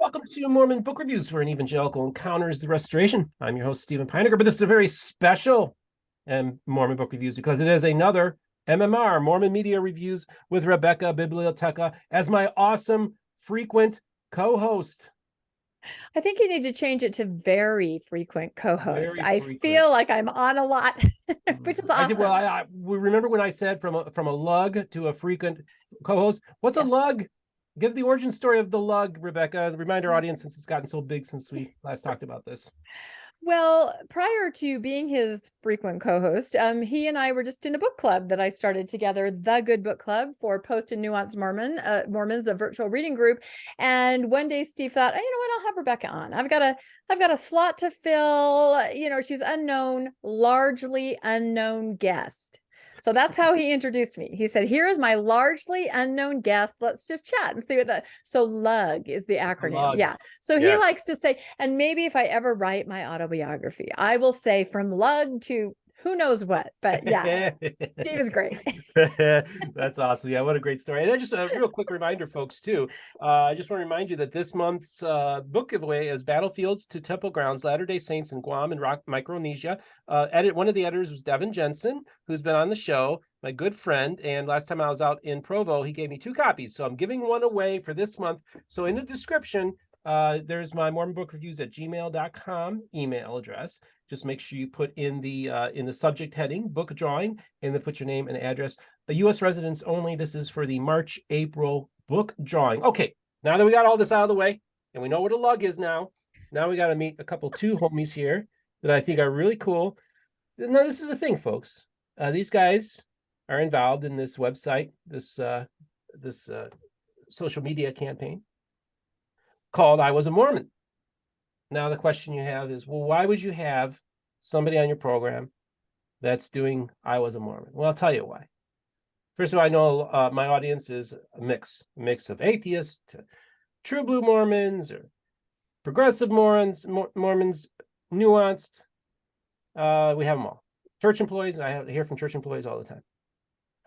Welcome to Mormon Book Reviews, where an evangelical encounters the restoration. I'm your host, Stephen Pinegar, but this is a very special Mormon Book Reviews because it is another MMR, Mormon Media Reviews, with Rebecca Biblioteca as my awesome, frequent co-host. I think you need to change it to very frequent co-host. Very I frequent. feel like I'm on a lot, which is I did well. awesome. I remember when I said from a lug to a frequent co-host. What's a Yes. lug? Give the origin story of the lug, Rebecca. Remind our audience, since it's gotten so big since we last talked about this. Well, prior to being his frequent co-host, he and I were just in a book club that I started together, the Good Book Club for Post and Nuanced Mormons, a virtual reading group. And one day Steve thought, oh, you know what, I'll have Rebecca on. I've got a slot to fill. She's largely unknown guest. So that's how he introduced me. He said, here is my largely unknown guest. Let's just chat and see what that. So LUG is the It's a acronym. lug. Yeah. So he Yes. likes to say, and maybe if I ever write my autobiography, I will say from LUG to who knows what. But yeah, Steve is great. That's awesome. Yeah, what a great story. And just a real quick reminder, folks, too. I just want to remind you that this month's book giveaway is Battlefields to Temple Grounds, Latter-day Saints in Guam and Micronesia. One of the editors was Devin Jensen, who's been on the show, my good friend. And last time I was out in Provo, he gave me 2 copies. So I'm giving one away for this month. So in the description, there's my Mormon Book Reviews at gmail.com email address. Just make sure you put in the subject heading book drawing, and then put your name and address. The U.S. residents only. This is for the March-April book drawing. Okay, now that we got all this out of the way and we know what a lug is now we got to meet two homies here that I think are really cool. Now, this is the thing, folks. These guys are involved in this website, this social media campaign called I Was a Mormon. Now, the question you have is, well, why would you have somebody on your program that's doing I Was a Mormon? Well, I'll tell you why. First of all, I know my audience is a mix of atheists to true blue Mormons or progressive Mormons, nuanced. We have them all. Church employees, I hear from church employees all the time.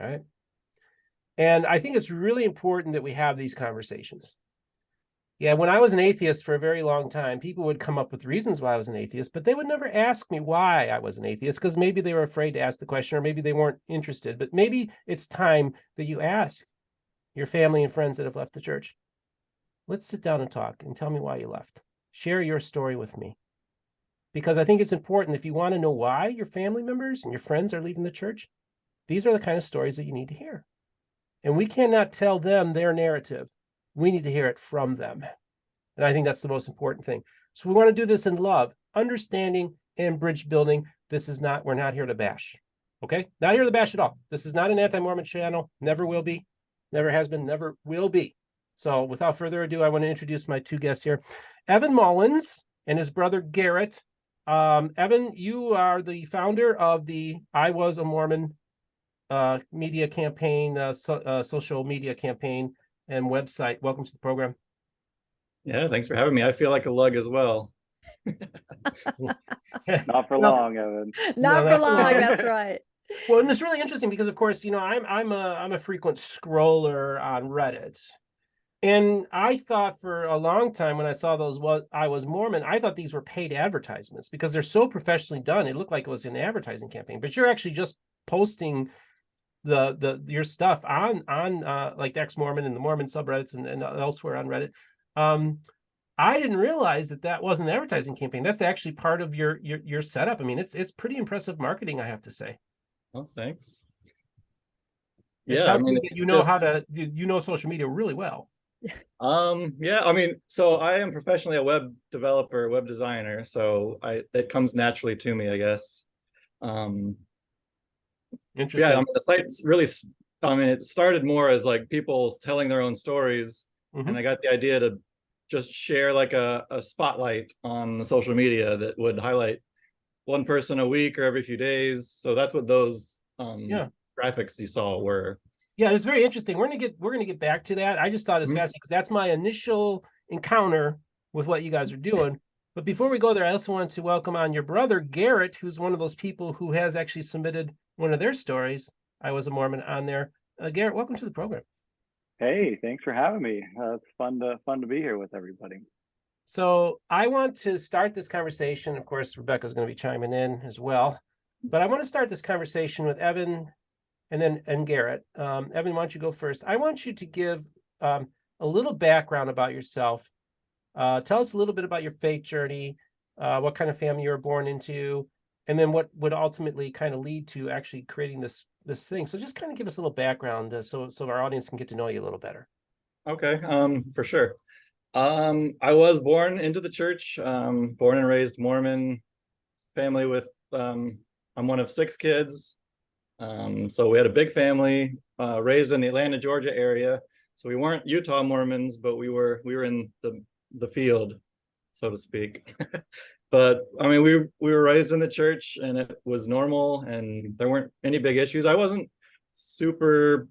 All right. And I think it's really important that we have these conversations. Yeah, when I was an atheist for a very long time, people would come up with reasons why I was an atheist, but they would never ask me why I was an atheist, because maybe they were afraid to ask the question, or maybe they weren't interested. But maybe it's time that you ask your family and friends that have left the church. Let's sit down and talk and tell me why you left. Share your story with me. Because I think it's important, if you want to know why your family members and your friends are leaving the church, these are the kind of stories that you need to hear. And we cannot tell them their narrative. We need to hear it from them. And I think that's the most important thing. So we want to do this in love, understanding, and bridge building. We're not here to bash. Okay? Not here to bash at all. This is not an anti-Mormon channel. Never will be. Never has been. Never will be. So without further ado, I want to introduce my 2 guests here. Evan Mullins and his brother Garrett. Evan, you are the founder of the I Was a Mormon media campaign, social media campaign and website. Welcome to the program. Yeah, thanks for having me. I feel like a lug as well. Not for long, Evan. Not for long. That's right. Well, and it's really interesting because, of course, I'm a frequent scroller on Reddit, and I thought for a long time when I saw those "What I Was Mormon," I thought these were paid advertisements because they're so professionally done. It looked like it was an advertising campaign, but you're actually just posting your stuff on like the Ex-Mormon and the Mormon subreddits and elsewhere on Reddit. I didn't realize that wasn't an advertising campaign. That's actually part of your setup. I mean, it's pretty impressive marketing, I have to say. Oh, thanks. Yeah, I mean, you know social media really well. Yeah, I mean, so I am professionally a web developer, web designer, so it comes naturally to me, I guess. Interesting. Yeah, I mean, the site's really, I mean, it started more as like people telling their own stories, and I got the idea to just share like a spotlight on social media that would highlight one person a week or every few days. So that's what those graphics you saw were. Yeah, it's very interesting. We're gonna get back to that. I just thought it's fascinating because that's my initial encounter with what you guys are doing. But before we go there, I also want to welcome on your brother Garrett, who's one of those people who has actually submitted one of their stories. I Was a Mormon on there. Garrett, welcome to the program. Hey, thanks for having me. It's fun to be here with everybody. So I want to start this conversation. Of course, Rebecca's going to be chiming in as well, but I want to start this conversation with Evan and Garrett. Evan, why don't you go first? I want you to give a little background about yourself. Tell us a little bit about your faith journey, what kind of family you were born into, and then what would ultimately kind of lead to actually creating this thing. So just kind of give us a little background so our audience can get to know you a little better. Okay, for sure. I was born into the church, born and raised Mormon family with, I'm one of 6 kids. So we had a big family, raised in the Atlanta, Georgia area. So we weren't Utah Mormons, but we were in the field, so to speak. But I mean, we were raised in the church, and it was normal, and there weren't any big issues. I wasn't super,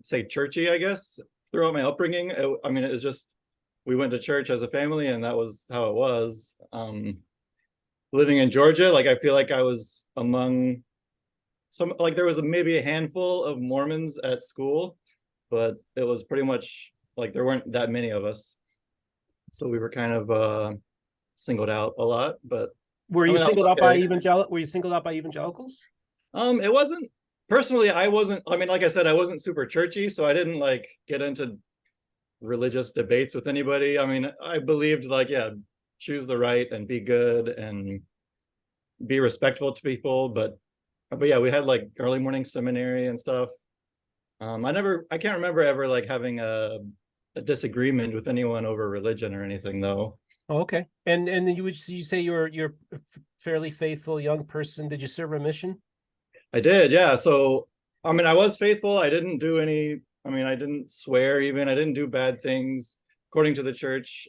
say churchy, I guess, throughout my upbringing. I mean, it was just, we went to church as a family, and that was how it was. Living in Georgia, like I feel like I was among some, like there was maybe a handful of Mormons at school, but it was pretty much like there weren't that many of us. So we were kind of singled out a lot. But Were I you mean, singled out by Were you singled out by evangelicals? It wasn't, personally, I wasn't, I mean, like I said, I wasn't super churchy, so I didn't like get into religious debates with anybody. I mean, I believed like, yeah, choose the right and be good and be respectful to people. But yeah, we had like early morning seminary and stuff. I can't remember ever like having a disagreement with anyone over religion or anything though. Oh, okay. And then you say you're a fairly faithful young person. Did you serve a mission? I did, yeah. So I mean, I was faithful. I didn't do any, I mean, I didn't swear even. I didn't do bad things according to the church.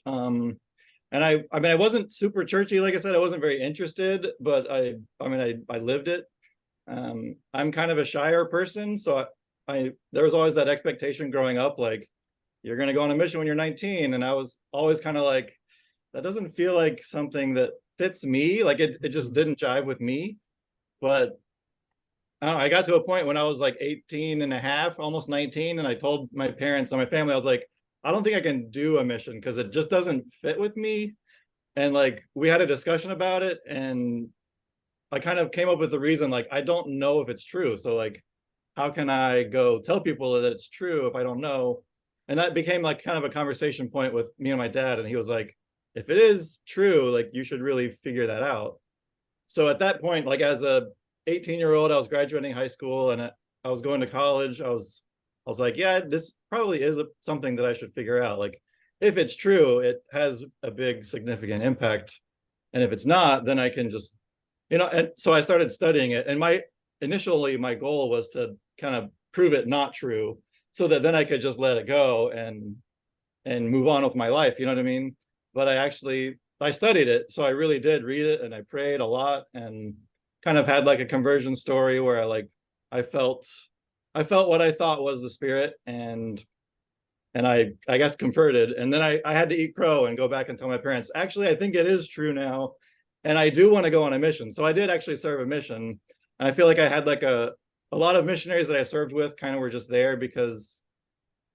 And I mean, I wasn't super churchy, like I said. I wasn't very interested, but I mean, I lived it. I'm kind of a shyer person, so I there was always that expectation growing up, like you're going to go on a mission when you're 19, and I was always kind of like, that doesn't feel like something that fits me. Like it just didn't jive with me. But I don't know, I got to a point when I was like 18 and a half, almost 19, and I told my parents and my family, I was like, I don't think I can do a mission because it just doesn't fit with me. And like we had a discussion about it, and I kind of came up with the reason, like, I don't know if it's true. So like, how can I go tell people that it's true if I don't know? And that became like kind of a conversation point with me and my dad. And he was like, if it is true, like you should really figure that out. So at that point, like as a 18-year-old, I was graduating high school and I was going to college. I was like, yeah, this probably is something that I should figure out. Like if it's true, it has a big significant impact. And if it's not, then I can just, and so I started studying it. And initially my goal was to kind of prove it not true so that then I could just let it go and move on with my life. You know what I mean? But I studied it. So I really did read it, and I prayed a lot and kind of had like a conversion story where I felt what I thought was the spirit, and I guess converted. And then I had to eat crow and go back and tell my parents, actually, I think it is true now. And I do want to go on a mission. So I did actually serve a mission. And I feel like I had like a lot of missionaries that I served with kind of were just there because,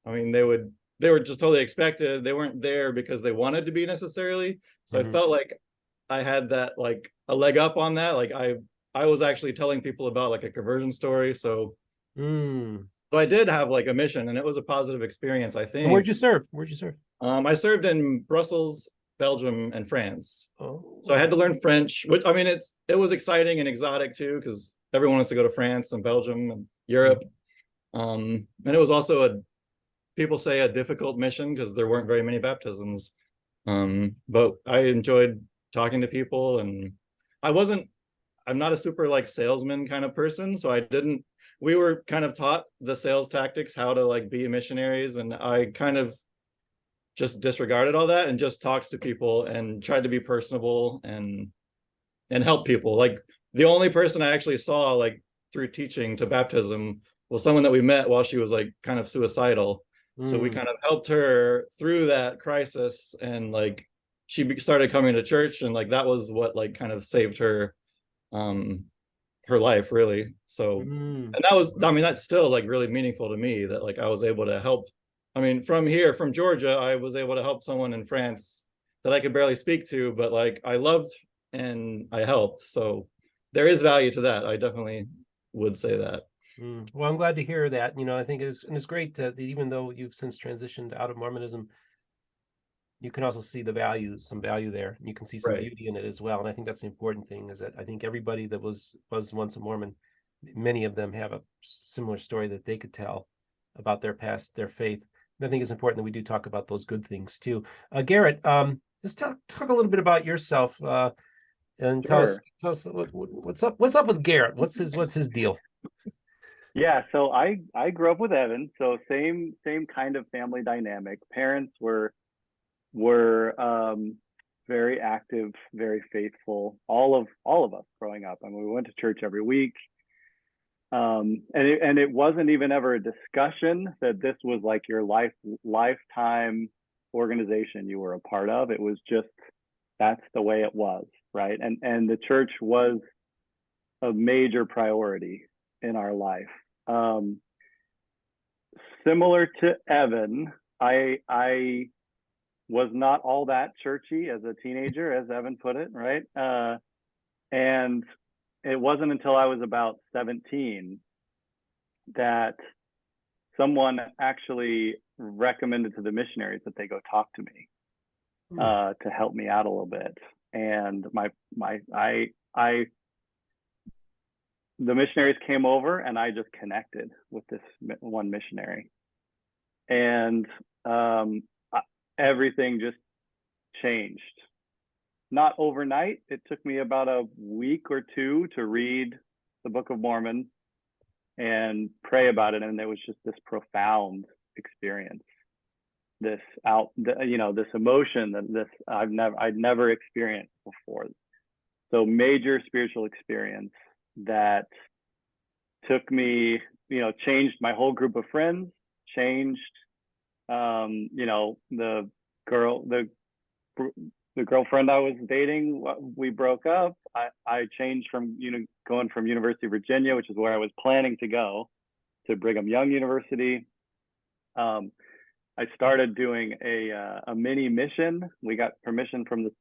I mean, they were just totally expected. They weren't there because they wanted to be necessarily. So I felt like I had that like a leg up on that. Like I was actually telling people about like a conversion story. So I did have like a mission, and it was a positive experience, I think. And where'd you serve? I served in Brussels, Belgium, and France. Oh. So I had to learn French, which I mean, it was exciting and exotic too, because everyone wants to go to France and Belgium and Europe. And it was also people say a difficult mission because there weren't very many baptisms. But I enjoyed talking to people, and I'm not a super like salesman kind of person. So we were kind of taught the sales tactics, how to like be missionaries. And I kind of just disregarded all that and just talked to people and tried to be personable and help people. Like the only person I actually saw like through teaching to baptism was someone that we met while she was like kind of suicidal. So we kind of helped her through that crisis, and like she started coming to church, and like that was what like kind of saved her life, really. So and that was, I mean, that's still like really meaningful to me that like I was able to help I mean, from here, from Georgia, I was able to help someone in France that I could barely speak to, but like I loved and I helped. So there is value to that. I definitely would say that. Well, I'm glad to hear that. I think it's great that even though you've since transitioned out of Mormonism, you can also see some value there. You can see some Right. beauty in it as well. And I think that's the important thing, is that I think everybody that was once a Mormon, many of them have a similar story that they could tell about their past, their faith. And I think it's important that we do talk about those good things too. Garrett, just talk a little bit about yourself, and tell us what's up with Garrett. What's his deal? Yeah, so I grew up with Evan, so same kind of family dynamic. Parents were very active, very faithful. All of us growing up. I mean, we went to church every week. And it wasn't even ever a discussion that this was like your lifetime organization you were a part of. It was just, that's the way it was, right? And the church was a major priority in our life. Similar to Evan, I was not all that churchy as a teenager, as Evan put it, right? And it wasn't until I was about 17 that someone actually recommended to the missionaries that they go talk to me to help me out a little bit. And the missionaries came over, and I just connected with this one missionary, and everything just changed. Not overnight. It took me about a week or two to read the Book of Mormon and pray about it, and it was just this profound experience. This emotion that I'd never experienced before. So major spiritual experience that took me, changed my whole group of friends, changed, the girlfriend I was dating, we broke up. I changed from, going from University of Virginia, which is where I was planning to go, to Brigham Young University. I started doing a mini mission. We got permission from the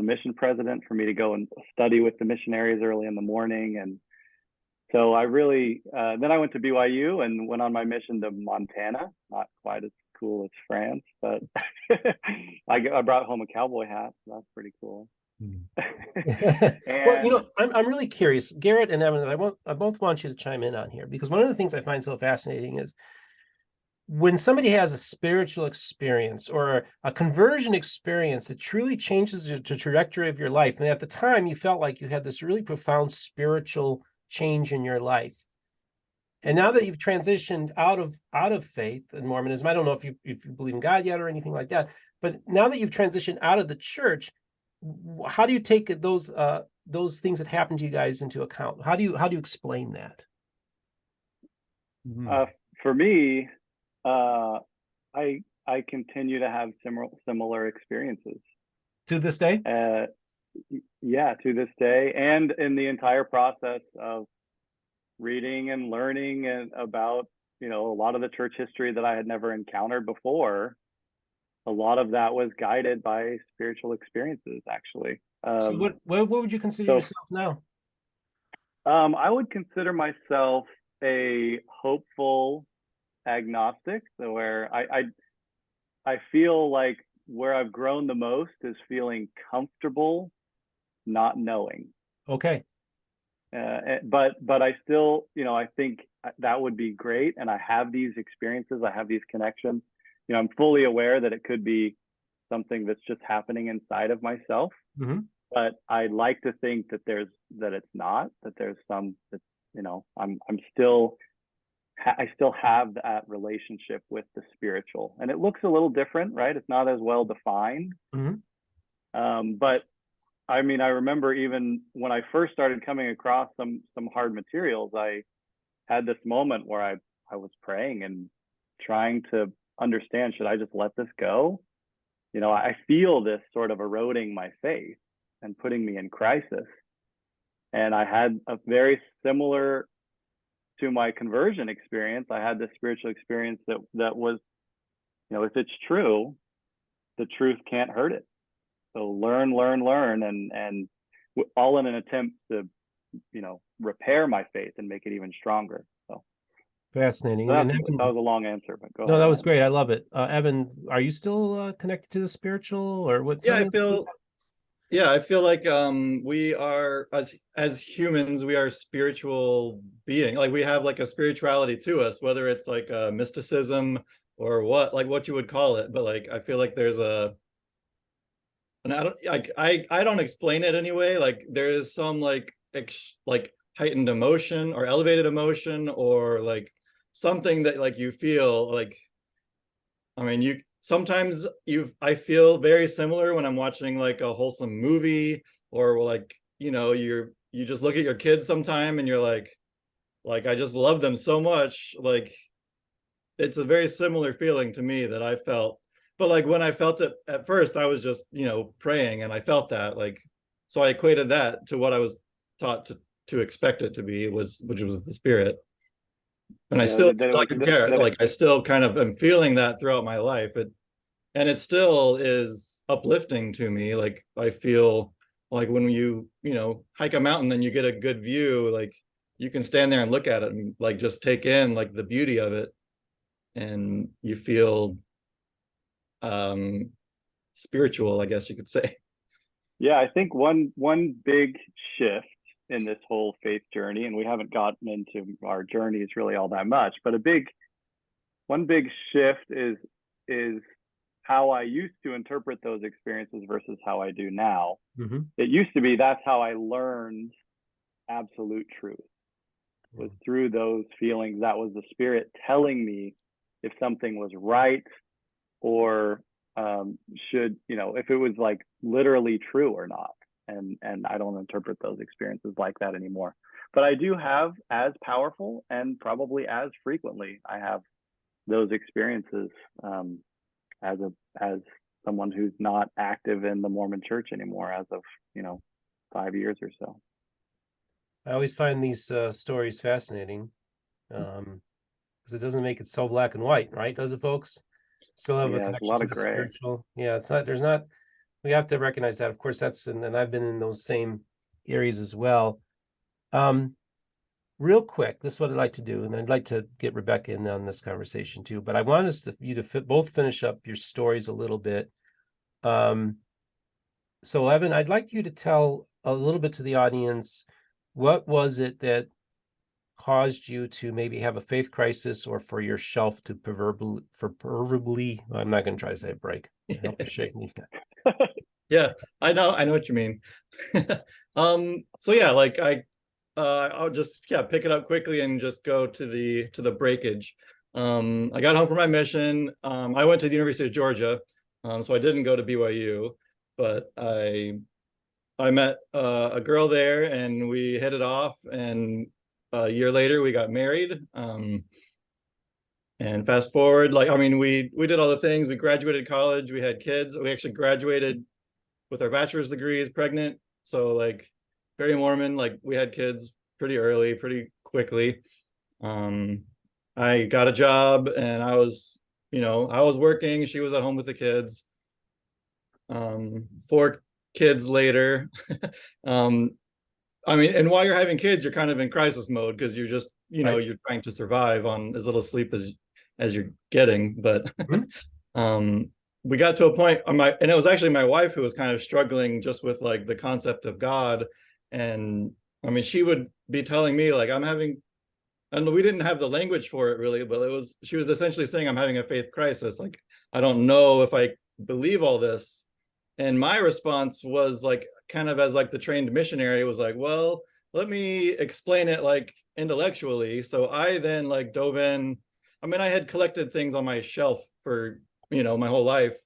mission president for me to go and study with the missionaries early in the morning. And so I really, then I went to BYU and went on my mission to Montana. Not quite as cool as France, but I brought home a cowboy hat. So that's pretty cool. Well, I'm really curious, Garrett and Evan, I both want you to chime in on here, because one of the things I find so fascinating is when somebody has a spiritual experience or a conversion experience that truly changes the trajectory of your life. And at the time you felt like you had this really profound spiritual change in your life. And now that you've transitioned out of faith in Mormonism, I don't know if you believe in God yet or anything like that, but now that you've transitioned out of the church, how do you take those things that happened to you guys into account? How do you explain that? For me, I continue to have similar experiences to this day. Yeah, to this day, and in the entire process of reading and learning and about a lot of the church history that I had never encountered before. A lot of that was guided by spiritual experiences, actually. So what would you consider yourself now? I would consider myself a hopeful agnostic, where I feel like where I've grown the most is feeling comfortable not knowing. Okay. But I still, I think that would be great. And I have these experiences, I have these connections. I'm fully aware that it could be something that's just happening inside of myself. Mm-hmm. But I like to think that it's not, that there's some that, I still have that relationship with the spiritual, and it looks a little different, right? It's not as well defined. Mm-hmm. But I mean, I remember even when I first started coming across some hard materials, I had this moment where I was praying and trying to understand, should I just let this go? I feel this sort of eroding my faith and putting me in crisis. And I had a very similar to my conversion experience. I had this spiritual experience that was if it's true, the truth can't hurt it. So learn, and all in an attempt to, repair my faith and make it even stronger. So Fascinating. that, And that Evan, was a long answer, but go no, ahead. that was great. I love it. Evan, are you still connected to the spiritual, or what? Yeah, I feel like we are, as humans, we are spiritual being. Like we have like a spirituality to us, whether it's like a mysticism or what you would call it. But like I feel like there's and I don't explain it anyway. Like there is some like heightened emotion or elevated emotion or like something that like you feel like, I mean, I feel very similar when I'm watching like a wholesome movie, or like, you just look at your kids sometime and you're like, I just love them so much. Like it's a very similar feeling to me that I felt. But like when I felt it at first, I was just, praying, and I felt that, like, so I equated that to what I was taught to expect it to be, which was the spirit. And I still I still kind of am feeling that throughout my life. And it still is uplifting to me. Like I feel like when you hike a mountain and you get a good view, like you can stand there and look at it and like just take in like the beauty of it, and you feel spiritual, I guess you could say. Yeah, I think one big shift in this whole faith journey, and we haven't gotten into our journeys really all that much, but one big shift is how I used to interpret those experiences versus how I do now. Mm-hmm. It used to be that's how I learned absolute truth, was through those feelings. That was the spirit telling me if something was right, or should, if it was like literally true or not. And I don't interpret those experiences like that anymore. But I do have as powerful, and probably as frequently, I have those experiences as someone who's not active in the Mormon church anymore as of 5 years or so. I always find these stories fascinating, because it doesn't make it so black and white, right? Does it, folks? Still have a connection to the spiritual. Yeah, it's not. There's not. We have to recognize that. Of course, and I've been in those same areas as well. Real quick, this is what I'd like to do, and I'd like to get Rebecca in on this conversation too. But I want you to both finish up your stories a little bit. So, Evan, I'd like you to tell a little bit to the audience. What was it that caused you to maybe have a faith crisis, or for your shelf to proverbially, I'm not going to try to say it, break. Help shake me. Yeah, I know what you mean. So yeah, like I'll just pick it up quickly and just go to the breakage. I got home from my mission. I went to the University of Georgia, so I didn't go to BYU, but I met a girl there, and we hit it off, and a year later we got married. And fast forward, like, I mean, we did all the things. We graduated college, we had kids. We actually graduated with our bachelor's degrees pregnant. So like very Mormon, like we had kids pretty early, pretty quickly. I got a job, and I was working. She was at home with the kids. 4 kids later. I mean, and while you're having kids, you're kind of in crisis mode, because you're just, Right. you're trying to survive on as little sleep as you're getting. But we got to a point on and it was actually my wife who was kind of struggling just with like the concept of God. And I mean, she would be telling me like, and we didn't have the language for it really, but she was essentially saying, I'm having a faith crisis. Like, I don't know if I believe all this. And my response was like, kind of as like the trained missionary, was like, well, let me explain it like intellectually. So I then like dove in. I mean, I had collected things on my shelf for, my whole life,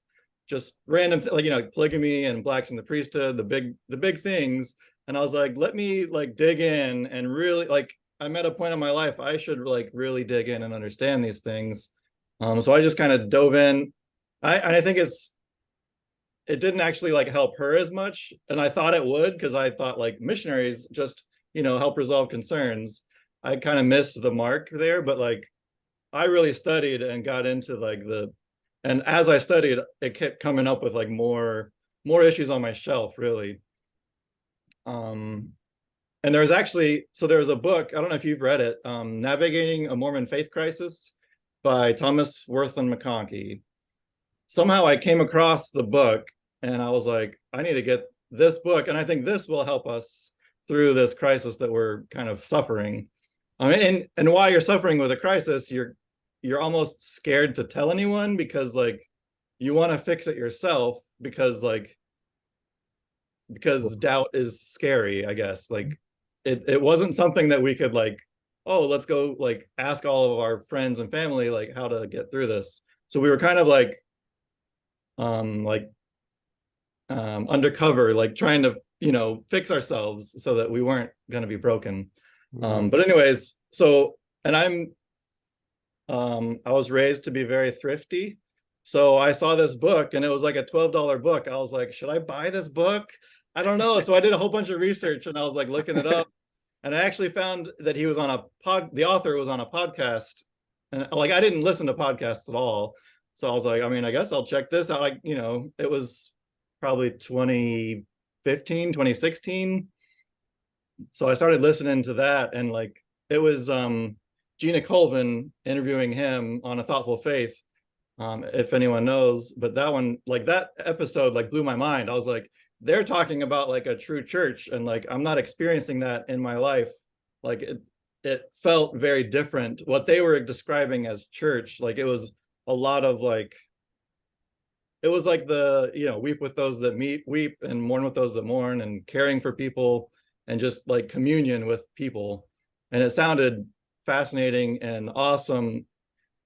just random, like, polygamy and blacks in the priesthood, the big things. And I was like, let me like dig in, and really, like, I'm at a point in my life, I should like really dig in and understand these things. So I just kind of dove in. I think it didn't actually like help her as much, and I thought it would, because I thought like missionaries just help resolve concerns. I kind of missed the mark there, but like I really studied and got into like and as I studied, it kept coming up with like more issues on my shelf, really. And there's actually, so there was a book, I don't know if you've read it, Navigating a Mormon Faith Crisis by Thomas Worthman McConkie. Somehow I came across the book and I was like, I need to get this book, and I think this will help us through this crisis that we're kind of suffering. I mean, and while you're suffering with a crisis, you're almost scared to tell anyone, because like you want to fix it yourself, because doubt is scary, I guess. Like it wasn't something that we could like, oh, let's go like ask all of our friends and family like how to get through this. So we were kind of like undercover, like trying to, you know, fix ourselves so that we weren't going to be broken. But anyways, so, and I was raised to be very thrifty. So I saw this book and it was like a $12 book. I was like, should I buy this book? I don't know. So I did a whole bunch of research and I was like looking it up. And I actually found that he was on the author was on a podcast. And like, I didn't listen to podcasts at all. So I was like, I mean, I guess I'll check this out. Like, you know, it was probably 2015, 2016. So I started listening to that, and like, it was Gina Colvin interviewing him on A Thoughtful Faith, if anyone knows. But that one, like that episode, like blew my mind. I was like, they're talking about like a true church, and like I'm not experiencing that in my life. Like it felt very different. What they were describing as church, like it was a lot of like, it was like the, you know, weep with those that weep and mourn with those that mourn, and caring for people, and just like communion with people. And it sounded fascinating and awesome.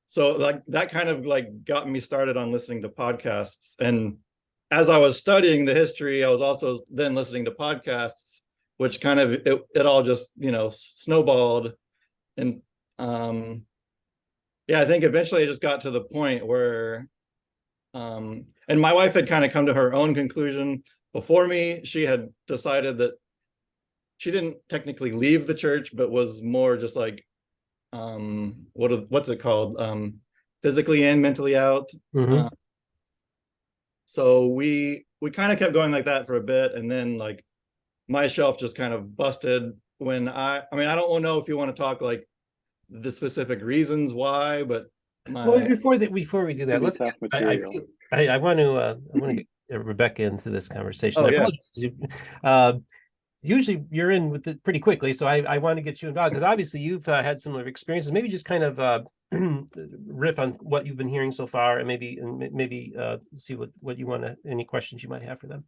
So like that kind of like got me started on listening to podcasts. And as I was studying the history, I was also then listening to podcasts, which kind of, it all just, you know, snowballed. And yeah, I think eventually I just got to the point where, and my wife had kind of come to her own conclusion before me. She had decided that she didn't technically leave the church, but was more just like, what's it called? Physically in, mentally out. So we kind of kept going like that for a bit. And then like my shelf just kind of busted when I mean, I don't know if you want to talk like the specific reasons why, but well, before we do that, let's I want to get Rebecca into this conversation. Usually you're in with it pretty quickly, so I want to get you involved, because obviously you've had similar experiences. Maybe just kind of riff on what you've been hearing so far, and maybe see what you want to, any questions you might have for them.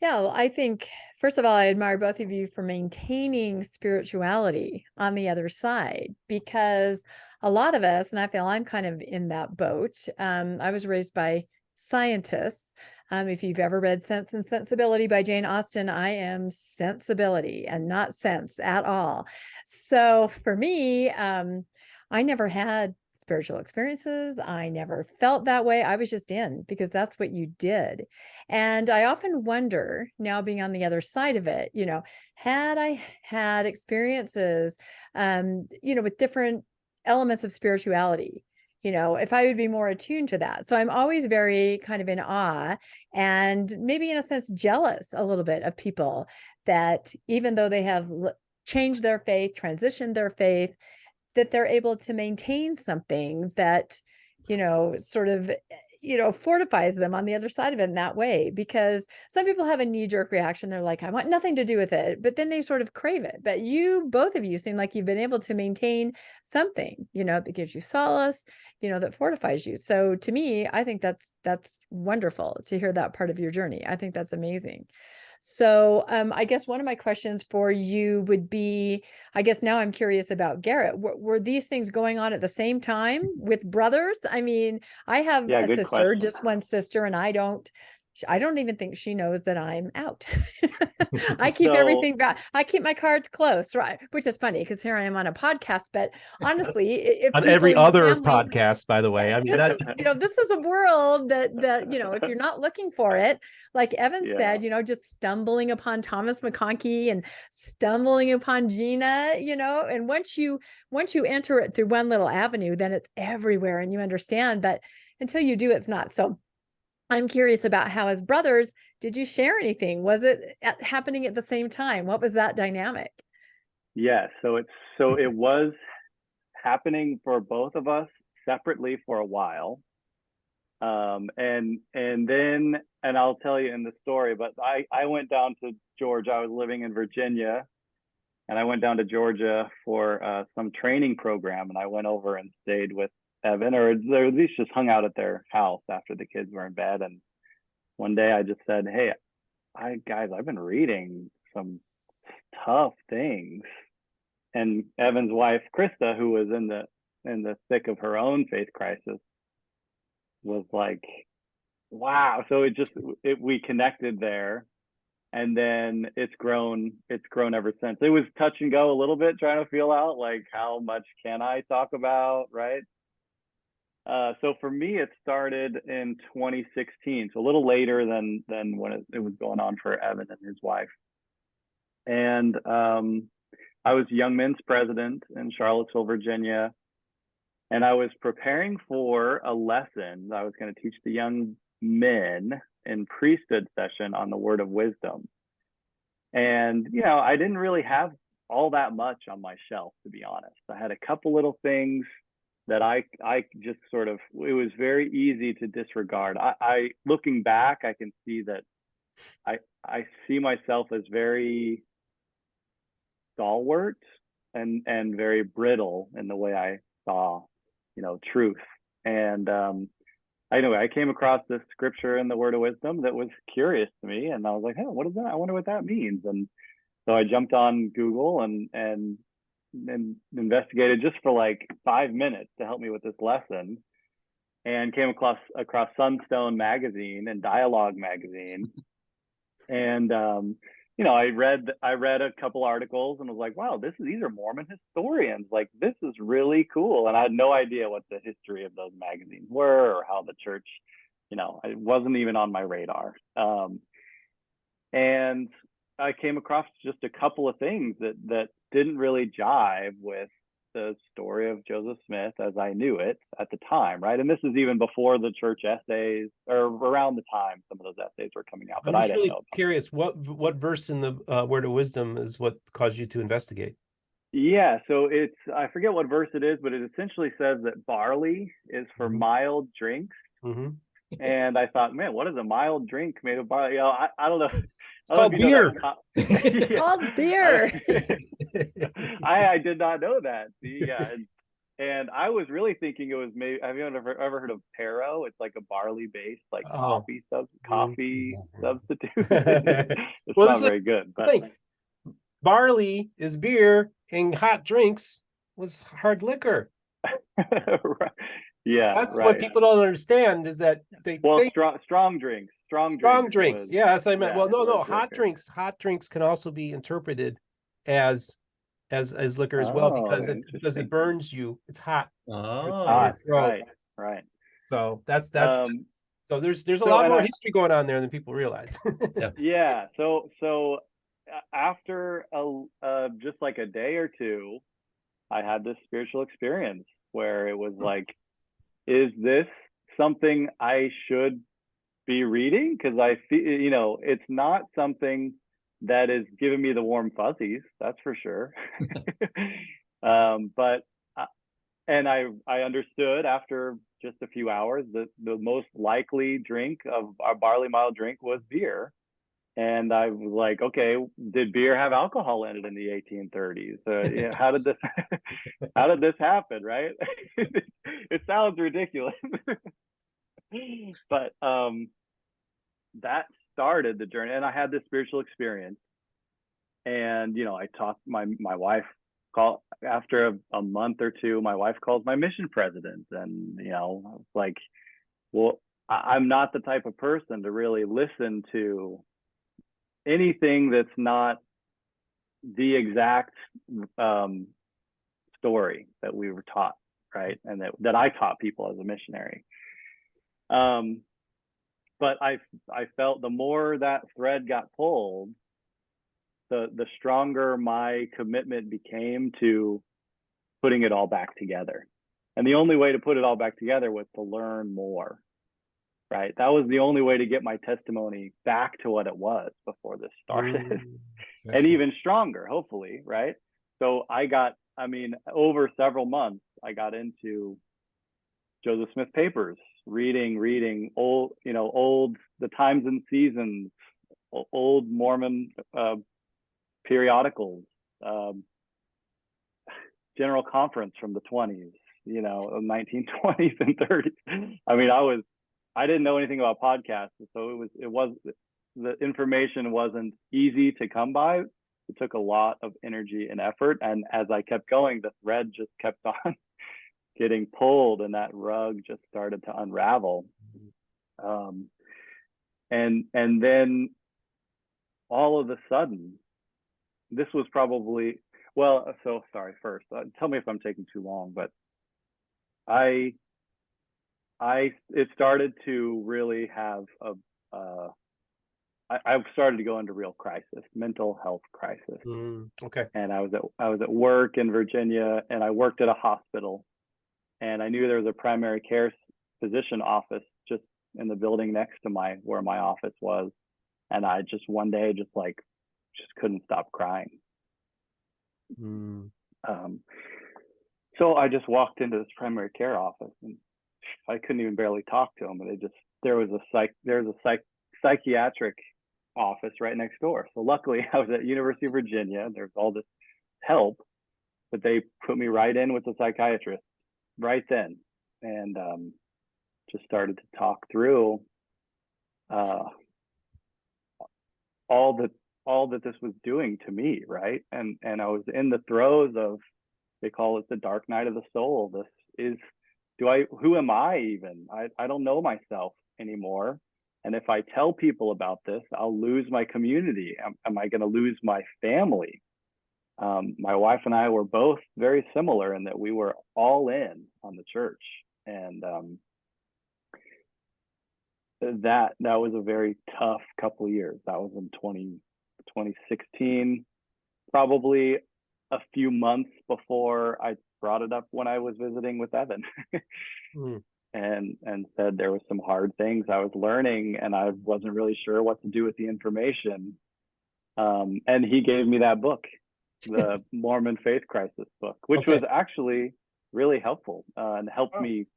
Yeah, well, I think, first of all, I admire both of you for maintaining spirituality on the other side, because a lot of us, and I feel I'm kind of in that boat. I was raised by scientists. If you've ever read Sense and Sensibility by Jane Austen, I am sensibility and not sense at all. So for me, I never had spiritual experiences. I never felt that way. I was just in, because that's what you did. And I often wonder, now being on the other side of it, you know, had I had experiences, you know, with different elements of spirituality, you know, if I would be more attuned to that. So I'm always very kind of in awe, and maybe in a sense jealous a little bit of people that, even though they have changed their faith, transitioned their faith, that they're able to maintain something that, you know, sort of, you know, fortifies them on the other side of it in that way. Because some people have a knee-jerk reaction. They're like, I want nothing to do with it, but then they sort of crave it. But you, both of you, seem like you've been able to maintain something, you know, that gives you solace, you know, that fortifies you. So to me, I think that's wonderful to hear that part of your journey. I think that's amazing. So I guess one of my questions for you would be, I guess now I'm curious about Garrett. Were these things going on at the same time with brothers? I mean, I have a sister, question. Just one sister, and I don't even think she knows that I'm out. I keep everything back. I keep my cards close, right? Which is funny, because here I am on a podcast. But honestly, if on every other podcast, by the way, I mean, this is a world that, you know, if you're not looking for it, like Evan said, you know, just stumbling upon Thomas McConkie and stumbling upon Gina, you know, and once you enter it through one little avenue, then it's everywhere and you understand. But until you do, it's not. So I'm curious about how, as brothers, did you share anything? Was it happening at the same time? What was that dynamic? Yeah, so it was happening for both of us separately for a while. And then, and I'll tell you in the story, but I went down to Georgia. I was living in Virginia, and I went down to Georgia for some training program, and I went over and stayed with Evan, or at least just hung out at their house after the kids were in bed. And one day I just said, hey, guys, I've been reading some tough things. And Evan's wife, Krista, who was in the thick of her own faith crisis, was like, wow. So we connected there, and then it's grown ever since. It was touch and go a little bit, trying to feel out like, how much can I talk about, right? So for me, it started in 2016, so a little later than when it was going on for Evan and his wife. And I was Young Men's president in Charlottesville, Virginia, and I was preparing for a lesson that I was going to teach the young men in priesthood session on the word of wisdom. And, I didn't really have all that much on my shelf, to be honest. I had a couple little things that I just sort of, it was very easy to disregard. I looking back, I can see that I see myself as very stalwart and very brittle in the way I saw, truth. And anyway, I came across this scripture in the Word of Wisdom that was curious to me, and I was like, hey, what is that? I wonder what that means. And so I jumped on Google and investigated just for like 5 minutes to help me with this lesson, and came across Sunstone magazine and Dialogue magazine. And I read a couple articles and was like, wow, these are Mormon historians. Like, this is really cool. And I had no idea what the history of those magazines were, or how the church, it wasn't even on my radar. And I came across just a couple of things that didn't really jive with the story of Joseph Smith as I knew it at the time, right? And this is even before the church essays, or around the time some of those essays were coming out. But I'm I just didn't really know. curious, what verse in the Word of Wisdom is what caused you to investigate? Yeah, so I forget what verse it is, but it essentially says that barley is for mild drinks. Mm-hmm. And I thought, man, what is a mild drink made of barley? I don't know. It's called beer. Called beer. I did not know that. See, yeah. And I was really thinking it was maybe, have you ever heard of Taro? It's like a barley based coffee substitute. It's Well, not very good. But barley is beer, and hot drinks was hard liquor. right. Yeah, that's right. what people don't understand, is that they think strong drinks. Strong drinks. Yes, I meant. Yeah, well, no. Hot liquor. drinks can also be interpreted as liquor as well, because it burns you. It's hot. Right. So that's so there's a lot more history going on there than people realize. Yeah. So after just like a day or two, I had this spiritual experience where it was like, is this something I should be reading? Because I feel, it's not something that is giving me the warm fuzzies, that's for sure. But and I understood after just a few hours that the most likely drink of our barley mild drink was beer. And I was like, okay, did beer have alcohol in it in the 1830s? How did this happen, right? It sounds ridiculous. But that started the journey, and I had this spiritual experience. And I talked, my wife called after a month or two. My wife calls my mission president, and I was like, well, I'm not the type of person to really listen to anything that's not the exact story that we were taught, right? And that I taught people as a missionary. But I felt the more that thread got pulled, the stronger my commitment became to putting it all back together. And the only way to put it all back together was to learn more, right? That was the only way to get my testimony back to what it was before this started. And even stronger, hopefully, right? So over several months, I got into Joseph Smith papers, reading old, the Times and Seasons, old Mormon periodicals, General Conference from the 20s, 1920s and 30s. I didn't know anything about podcasts, so the information wasn't easy to come by. It took a lot of energy and effort, and as I kept going, the thread just kept on getting pulled, and that rug just started to unravel. And then all of a sudden, this was probably, so sorry, first, tell me if I'm taking too long, but it started to really have I started to go into real crisis, mental health crisis. Okay. And I was at work in Virginia, and I worked at a hospital, and I knew there was a primary care physician office just in the building next to where my office was. And I just one day just couldn't stop crying. So I just walked into this primary care office, and I couldn't even barely talk to them. But there was a psychiatric office right next door. So luckily I was at University of Virginia. There's all this help, but they put me right in with the psychiatrist right then, and just started to talk through all that this was doing to me, right? And I was in the throes of, they call it the dark night of the soul. Who am I even? I don't know myself anymore. And if I tell people about this, I'll lose my community. Am I going to lose my family? My wife and I were both very similar in that we were all in on the church. And that was a very tough couple of years. That was in 2016, probably a few months before I brought it up when I was visiting with Evan. And said there was some hard things I was learning, and I wasn't really sure what to do with the information. And he gave me that book, the Mormon Faith Crisis book, which was actually really helpful and helped me.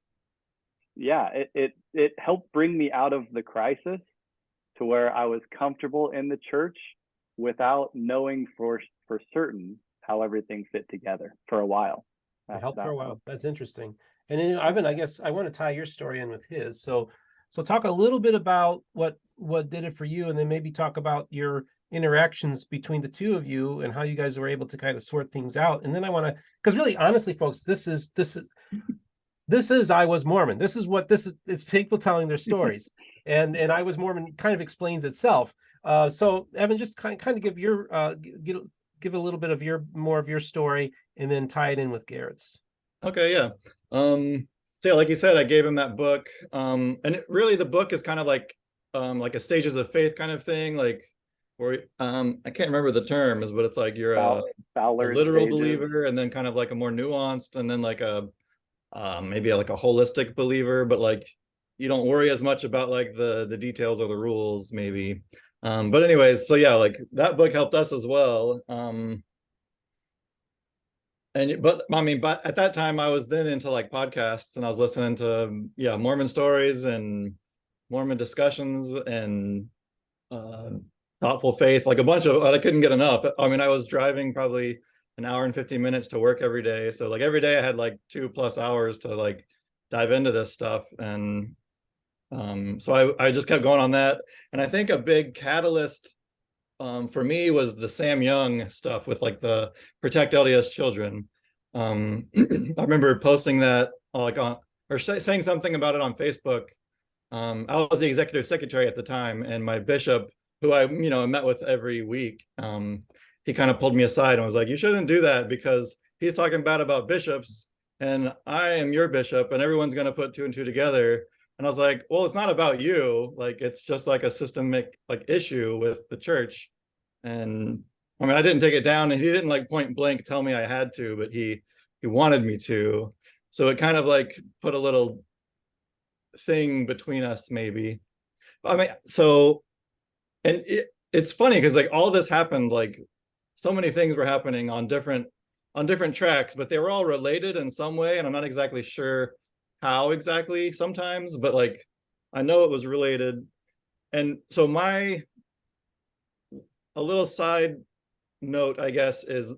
Yeah, it helped bring me out of the crisis to where I was comfortable in the church without knowing for certain how everything fit together for a while. It helped for a while. That's interesting. And then, Ivan, I guess I want to tie your story in with his. So talk a little bit about what did it for you, and then maybe talk about your interactions between the two of you and how you guys were able to kind of sort things out. And then I want to, because really, honestly, folks, this is I Was Mormon. It's people telling their stories, and I Was Mormon kind of explains itself. So Evan, just kind of give your give a little bit of more of your story, and then tie it in with Garrett's. Okay, yeah. So yeah, like you said, I gave him that book. And really the book is kind of like a stages of faith kind of thing, like where I can't remember the terms, but it's like you're a literal believer, and then kind of like a more nuanced, and then like a maybe like a holistic believer, but like you don't worry as much about like the details or the rules maybe. But anyways, so yeah, like that book helped us as well. But at that time I was then into like podcasts, and I was listening to Mormon stories and Mormon discussions and thoughtful faith, like a bunch of, I couldn't get enough. I was driving probably an hour and 15 minutes to work every day, so like every day I had like 2+ hours to like dive into this stuff. And so I just kept going on that. And I think a big catalyst for me was the Sam Young stuff with like the Protect LDS Children. I remember posting that saying something about it on Facebook. I was the executive secretary at the time, and my bishop, who I met with every week, he kind of pulled me aside and was like, "You shouldn't do that, because he's talking bad about bishops, and I am your bishop, and everyone's going to put 2 and 2 together." And I was like, well, it's not about you. Like, it's just like a systemic like issue with the church. And I didn't take it down, and he didn't like point blank tell me I had to, but he wanted me to. So it kind of like put a little thing between us, maybe. I mean, so, and it's funny because like all this happened, like so many things were happening on different tracks, but they were all related in some way, and I'm not exactly sure how exactly sometimes, but like I know it was related. And so a little side note, I guess, is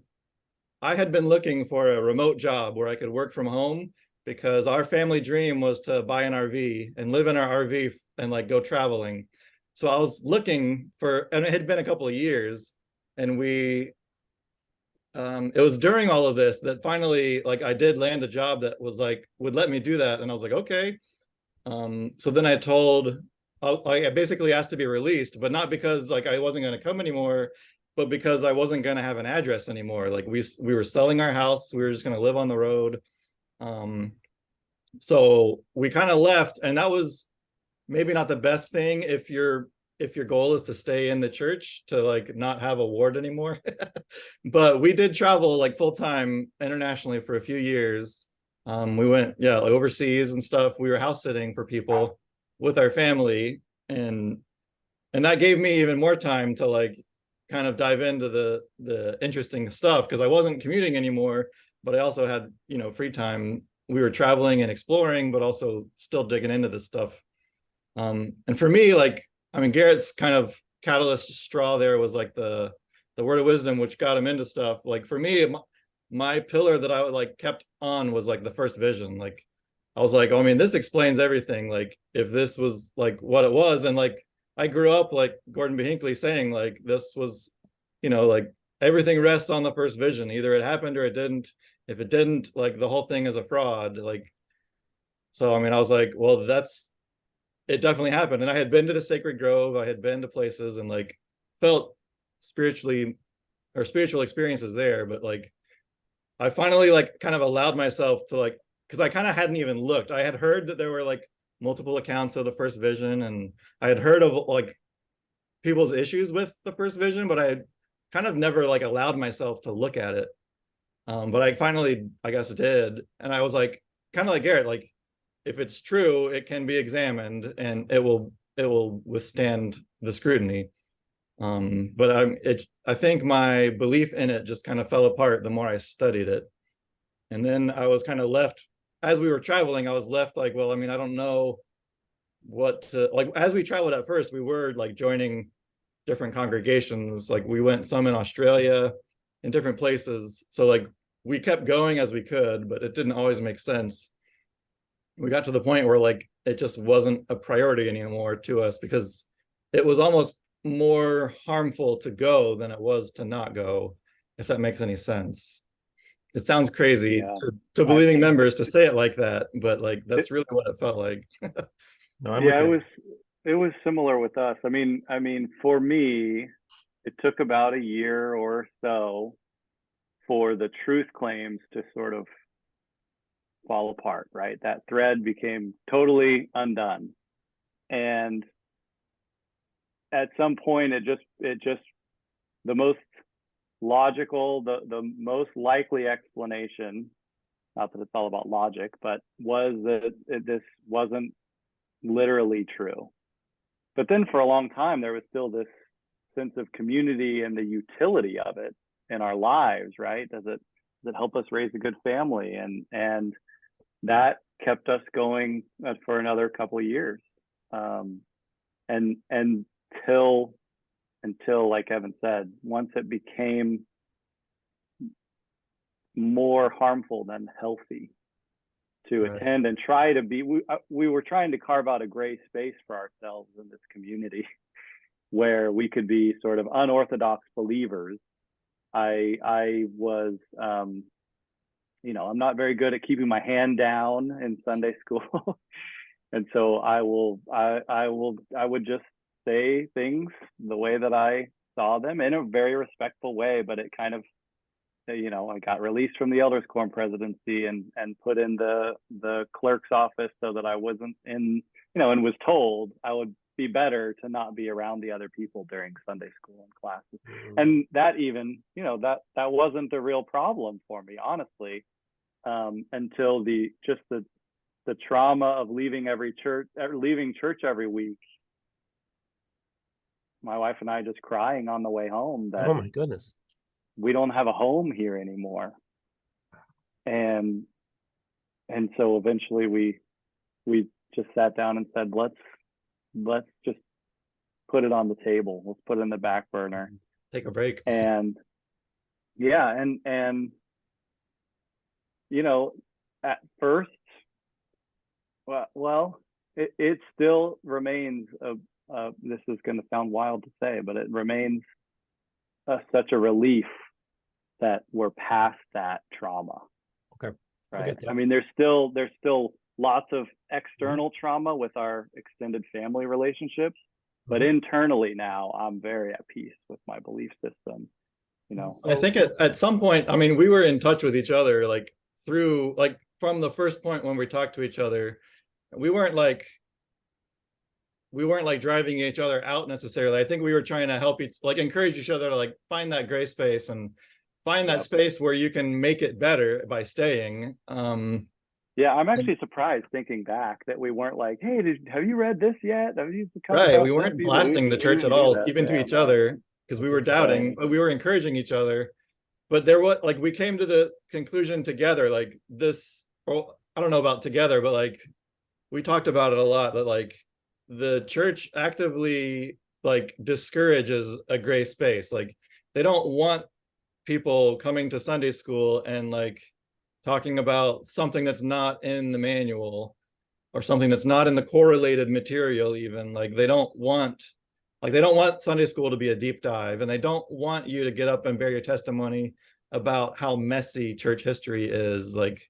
I had been looking for a remote job where I could work from home because our family dream was to buy an RV and live in our RV and like go traveling. So I was looking for, and it had been a couple of years, and it was during all of this that finally, like, I did land a job that was like would let me do that, and I was like, okay. So then I basically asked to be released, but not because like I wasn't going to come anymore, but because I wasn't going to have an address anymore. Like we were selling our house, we were just going to live on the road. So we kind of left, and that was maybe not the best thing if your goal is to stay in the church, to like not have a ward anymore. But we did travel like full time internationally for a few years. We went, yeah, like overseas and stuff. We were house sitting for people with our family, and that gave me even more time to like kind of dive into the interesting stuff, because I wasn't commuting anymore, but I also had, free time. We were traveling and exploring, but also still digging into this stuff. And for me, like, I mean, Garrett's kind of catalyst straw there was like the word of wisdom, which got him into stuff. Like for me, my pillar that I like kept on was like the first vision. Like I was like, oh, I mean, this explains everything. Like if this was like what it was, and like I grew up like Gordon B. Hinckley saying like this was, like everything rests on the first vision. Either it happened or it didn't. If it didn't, like the whole thing is a fraud. Like, so I mean, I was like, well, it definitely happened. And I had been to the Sacred Grove, I had been to places and like felt spiritual experiences there, but like I finally like kind of allowed myself to like, because I kind of hadn't even looked. I had heard that there were like multiple accounts of the first vision, and I had heard of like people's issues with the first vision, but I had kind of never like allowed myself to look at it. But I finally, I guess, did, and I was like, kind of like Garrett, like if it's true, it can be examined and it will withstand the scrutiny. But I think my belief in it just kind of fell apart the more I studied it. And then I was kind of left, as we were traveling, I was left like, well, I mean, I don't know what to, like, as we traveled at first, we were like joining different congregations. Like we went some in Australia, in different places. So like we kept going as we could, but it didn't always make sense. We got to the point where like it just wasn't a priority anymore to us, because it was almost more harmful to go than it was to not go, if that makes any sense. It sounds crazy Yeah. to believing members to say it like that, but like that's really what it felt like. No, I'm with Yeah, you. it was similar with us. I mean, for me, it took about a year or so for the truth claims to sort of fall apart, right? That thread became totally undone. And at some point it just the most logical, the most likely explanation, not that it's all about logic, but was that this wasn't literally true. But then for a long time there was still this sense of community and the utility of it in our lives, right? Does it help us raise a good family? And that kept us going for another couple of years. And until like Evan said, once it became more harmful than healthy to attend and try to be, we were trying to carve out a gray space for ourselves in this community where we could be sort of unorthodox believers. I was, I'm not very good at keeping my hand down in Sunday school. And so I would just say things the way that I saw them, in a very respectful way, but it kind of, I got released from the elders quorum presidency and put in the clerk's office so that I wasn't in, and was told I would be better to not be around the other people during Sunday school and classes. And that even, that wasn't a real problem for me, honestly. until the trauma of leaving church every week. My wife and I just crying on the way home that, oh my goodness, we don't have a home here anymore. And so eventually we just sat down and said, let's just put it on the table. Let's put it in the back burner. Take a break. And yeah, and you know, at first, well, it still remains this is going to sound wild to say, but it remains such a relief that we're past that trauma. Okay. Right. I mean, there's still lots of external trauma with our extended family relationships, but internally now I'm very at peace with my belief system. You know, I think at some point, I mean, we were in touch with each other, like through, like from the first point when we talked to each other, we weren't like driving each other out necessarily. I think we were trying to encourage each other to like find that gray space and find that space where you can make it better by staying. Yeah, I'm actually surprised thinking back that we weren't like, hey, have you read this yet? Right, we weren't blasting the church at all, even to each other, because we were doubting, but we were encouraging each other. But there was like, we came to the conclusion together, like this, or I don't know about together, but like we talked about it a lot, that like the church actively like discourages a gray space. Like they don't want people coming to Sunday school and like talking about something that's not in the manual or something that's not in the correlated material. Even like they don't want Sunday school to be a deep dive, and they don't want you to get up and bear your testimony about how messy church history is. Like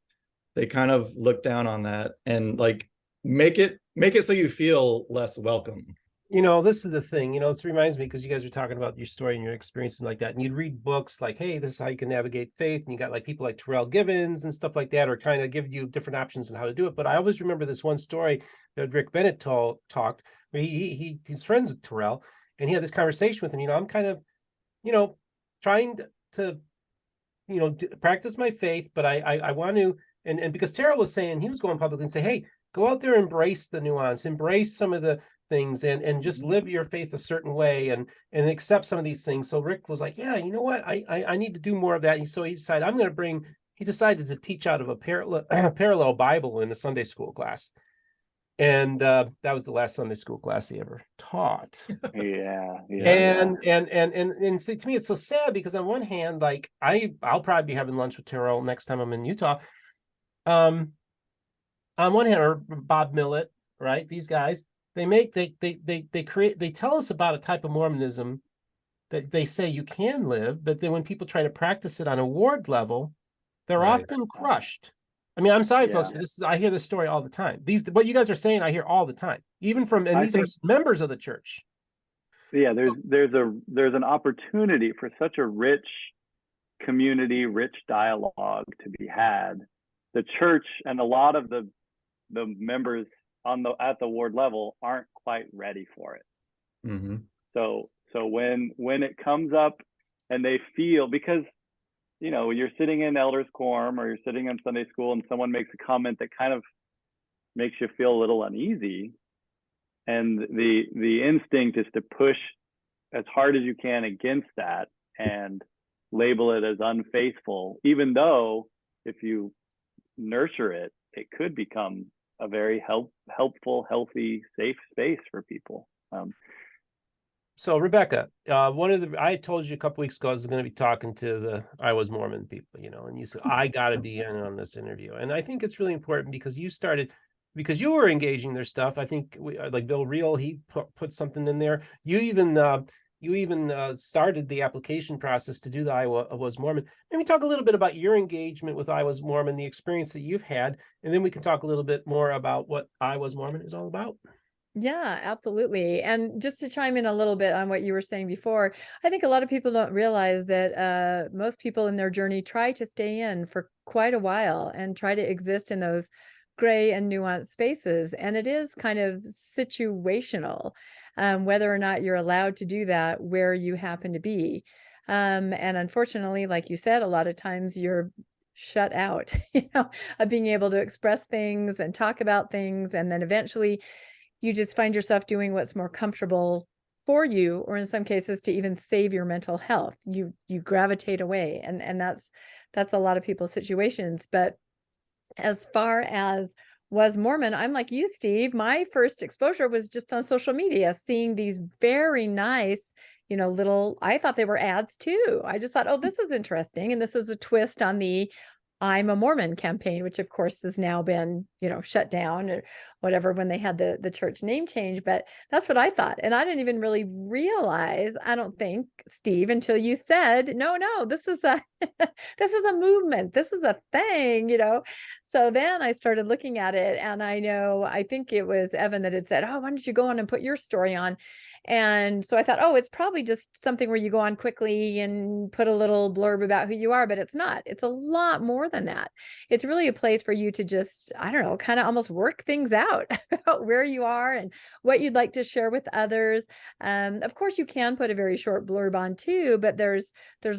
they kind of look down on that and like make it so you feel less welcome. You know, this is the thing, you know, it reminds me, because you guys are talking about your story and your experiences like that, and you'd read books like, hey, this is how you can navigate faith, and you got like people like Terrell Givens and stuff like that, or kind of give you different options on how to do it. But I always remember this one story that Rick Bennett talked, where he's friends with Terrell, and he had this conversation with him. You know, I'm kind of, you know, trying to you know, practice my faith, but I want to, and because Terrell was saying, he was going publicly and say, hey, go out there, embrace the nuance, embrace some of the things, and just live your faith a certain way, and accept some of these things. So Rick was like, yeah, you know what, I need to do more of that. And so he decided to teach out of a parallel Bible in a Sunday school class. And that was the last Sunday school class he ever taught. And see, to me, it's so sad, because on one hand, like I'll probably be having lunch with Terrell next time I'm in Utah. On one hand, or Bob Millett, right? These guys, they tell us about a type of Mormonism that they say you can live, but then when people try to practice it on a ward level, they're often crushed. I mean, I'm sorry, folks, but I hear this story all the time. What you guys are saying, I hear all the time, even from, and these are members of the church. Yeah, there's an opportunity for such a rich community, rich dialogue to be had. The church and a lot of the members at the ward level aren't quite ready for it. Mm-hmm. So when it comes up and they feel, because you know, you're sitting in elders quorum or you're sitting in Sunday school and someone makes a comment that kind of makes you feel a little uneasy, and the instinct is to push as hard as you can against that and label it as unfaithful, even though if you nurture it, it could become a very helpful, healthy, safe space for people. So Rebecca, I told you a couple weeks ago I was going to be talking to the I Was Mormon people, you know, and you said, I got to be in on this interview. And I think it's really important because you were engaging their stuff. I think like Bill Reel, he put something in there. You even started the application process to do the I Was Mormon. Maybe talk a little bit about your engagement with I Was Mormon, the experience that you've had, and then we can talk a little bit more about what I Was Mormon is all about. Yeah, absolutely. And just to chime in a little bit on what you were saying before, I think a lot of people don't realize that most people in their journey try to stay in for quite a while and try to exist in those gray and nuanced spaces. And it is kind of situational, whether or not you're allowed to do that where you happen to be. And unfortunately, like you said, a lot of times you're shut out, of being able to express things and talk about things. And then eventually you just find yourself doing what's more comfortable for you, or in some cases to even save your mental health. You gravitate away. And that's a lot of people's situations. But as far as was Mormon, I'm like you, Steve. My first exposure was just on social media, seeing these very nice, I thought they were ads too. I just thought, oh, this is interesting. And this is a twist on the I'm a Mormon campaign, which of course has now been, shut down or whatever when they had the church name change. But that's what I thought. And I didn't even really realize, I don't think, Steve, until you said, no, this is a this is a movement. This is a thing, So then I started looking at it, and I think it was Evan that had said, oh, why don't you go on and put your story on? And so I thought, oh, it's probably just something where you go on quickly and put a little blurb about who you are, but it's not. It's a lot more than that. It's really a place for you to just, I don't know, kind of almost work things out about where you are and what you'd like to share with others. Of course, you can put a very short blurb on too, but there's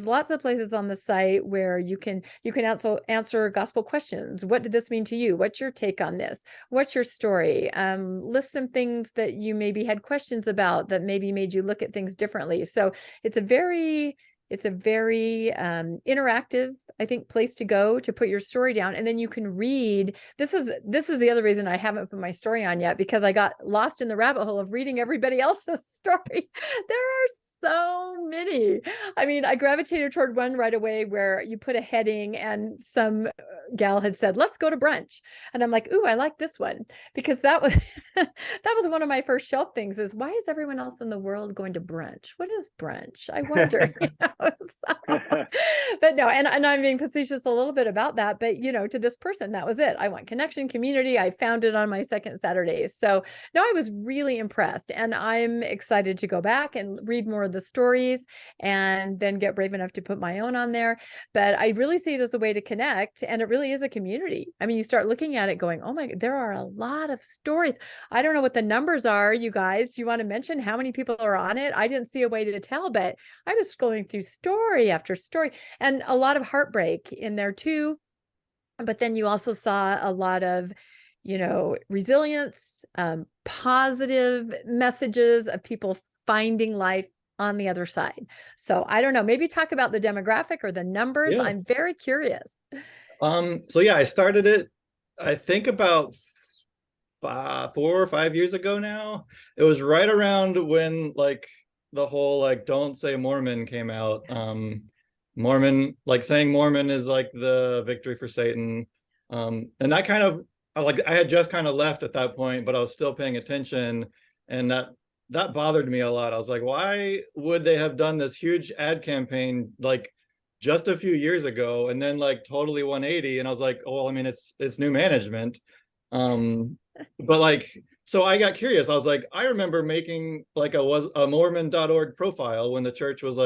lots of places on the site where you can also answer gospel questions. What did this mean to you? What's your take on this? What's your story? List some things that you maybe had questions about that maybe made you look at things differently. So it's a very interactive, I think, place to go to put your story down. And then you can read. This is the other reason I haven't put my story on yet, because I got lost in the rabbit hole of reading everybody else's story. There are so many. I mean, I gravitated toward one right away where you put a heading and some gal had said, let's go to brunch. And I'm like, ooh, I like this one, because that was that was one of my first shelf things, is why is everyone else in the world going to brunch? What is brunch? I wonder. But no, and I'm being facetious a little bit about that, but to this person, that was it. I want connection, community. I found it on my second Saturdays. So no, I was really impressed, and I'm excited to go back and read more of the stories and then get brave enough to put my own on there. But I really see it as a way to connect, and it really is a community. I mean, you start looking at it going, oh my, there are a lot of stories. I don't know what the numbers are, you guys. Do you want to mention how many people are on it? I didn't see a way to tell, but I was scrolling through story after story, and a lot of heartbreak in there too. But then you also saw a lot of, resilience, positive messages of people finding life on the other side. So I don't know, maybe talk about the demographic or the numbers. Yeah. I'm very curious. So yeah, I started it, I think about 4 or 5 years ago now. It was right around when the whole don't say Mormon came out. Mormon, saying Mormon is the victory for Satan. And that kind of I had just kind of left at that point, but I was still paying attention, and that bothered me a lot. I was like, why would they have done this huge ad campaign just a few years ago and then totally 180? And I was like, oh, well, I mean, it's new management. But so I got curious. I was like, I remember making a Mormon.org profile when the church was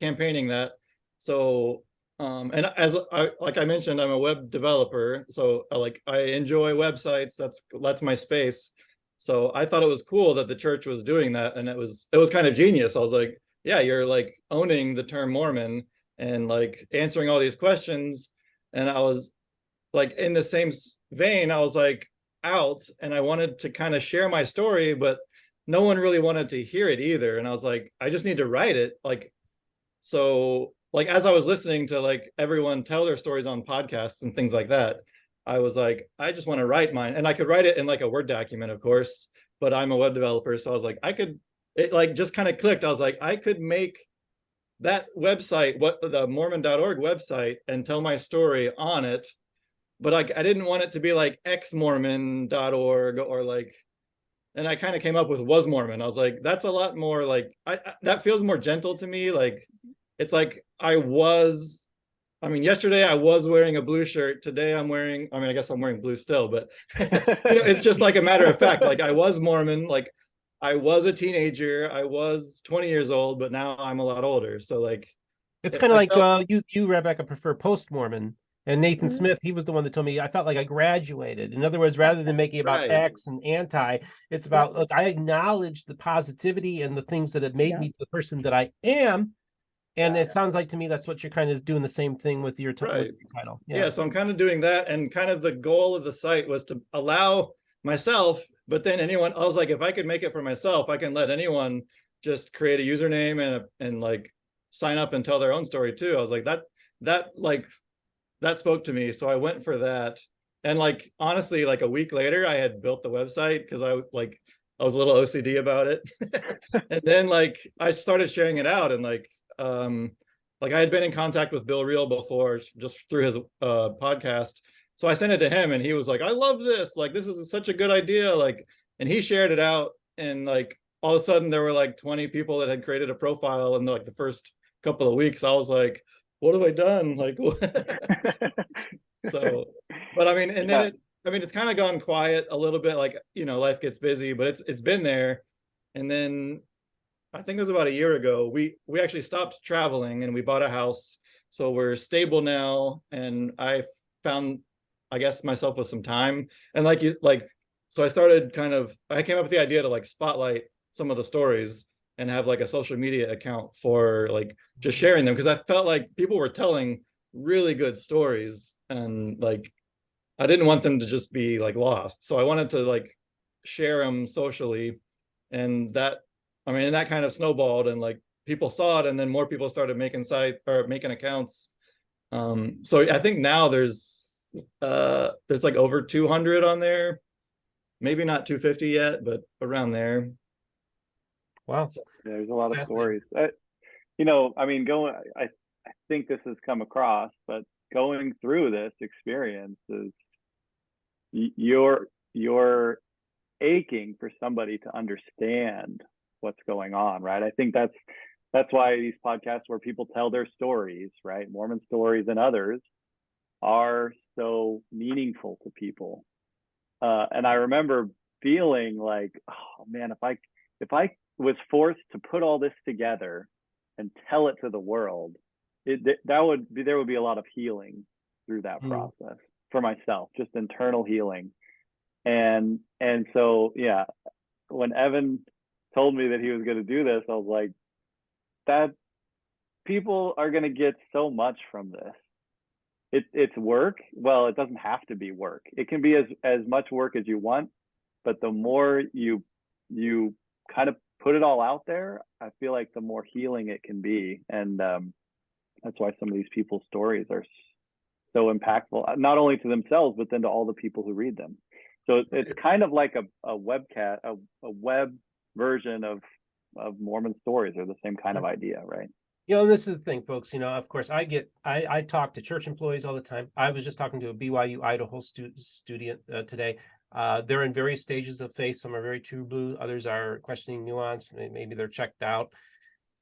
campaigning that. So and as I mentioned, I'm a web developer, so I enjoy websites. That's my space. So I thought it was cool that the church was doing that, and it was kind of genius. I was like, yeah, you're owning the term Mormon and answering all these questions. And I was in the same vein, I was out, and I wanted to kind of share my story, but no one really wanted to hear it either. And I was like, I just need to write it. So as I was listening to everyone tell their stories on podcasts and things like that, I was like, I just want to write mine. And I could write it in a Word document, of course, but I'm a web developer. So I was like, it just kind of clicked. I was like, I could make that website, the Mormon.org website, and tell my story on it. But I didn't want it to be xmormon.org or and I kind of came up with Was Mormon. I was like, that's a lot more that feels more gentle to me. It's yesterday I was wearing a blue shirt. Today I guess I'm wearing blue still, but it's just a matter of fact. I was Mormon, I was a teenager, I was 20 years old, but now I'm a lot older. So it's kind of you, Rebecca, prefer post-Mormon. And Nathan Smith, he was the one that told me I felt like I graduated. In other words, rather than making about X and anti, it's about, look, I acknowledge the positivity and the things that have made me the person that I am. And it sounds like to me that's what you're kind of doing the same thing with your, Right. with your title. Yeah, so I'm kind of doing that, and kind of the goal of the site was to allow myself, but then anyone, I was like, if I could make it for myself, I can let anyone just create a username and like sign up and tell their own story too. I was like, that spoke to me, so I went for that. And like honestly, like a week later, I had built the website because I was a little OCD about it. And then like I started sharing it out, and like I had been in contact with Bill Reel before, just through his podcast. So I sent it to him, and he was like, I love this. Like, this is such a good idea. Like, and he shared it out, and like all of a sudden there were like 20 people that had created a profile in like the first couple of weeks. I was like, what have I done? Like, so, but I mean, and then it's kind of gone quiet a little bit. Like, you know, life gets busy, but it's been there. And then I think it was about a year ago, we actually stopped traveling and we bought a house. So we're stable now. And I found, I guess, myself with some time. And so I started I came up with the idea to like spotlight some of the stories and have like a social media account for like just sharing them. Cause I felt like people were telling really good stories, and like, I didn't want them to just be like lost. So I wanted to like share them socially. And that kind of snowballed, and like people saw it, and then more people started making accounts. So I think now there's like over 200 on there, maybe not 250 yet, but around there. Wow. Yeah, there's a lot of stories. You know, I mean, I think this has come across, but going through this experience is you're aching for somebody to understand what's going on, right? I think that's why these podcasts where people tell their stories, right, Mormon stories and others, are so meaningful to people. And I remember feeling like, oh man, if I was forced to put all this together and tell it to the world, there would be a lot of healing through that process for myself, just internal healing. And so, yeah, when Evan told me that he was going to do this, I was like, that people are going to get so much from this. It's work. Well, it doesn't have to be work. It can be as much work as you want, but the more you kind of put it all out there, I feel like the more healing it can be. And that's why some of these people's stories are so impactful, not only to themselves, but then to all the people who read them. So it's kind of like a web version of Mormon stories, or the same kind of idea, right? You know, and this is the thing, folks. You know, of course, I talk to church employees all the time. I was just talking to a BYU Idaho student today. They're in various stages of faith. Some are very true blue. Others are questioning nuance. Maybe they're checked out.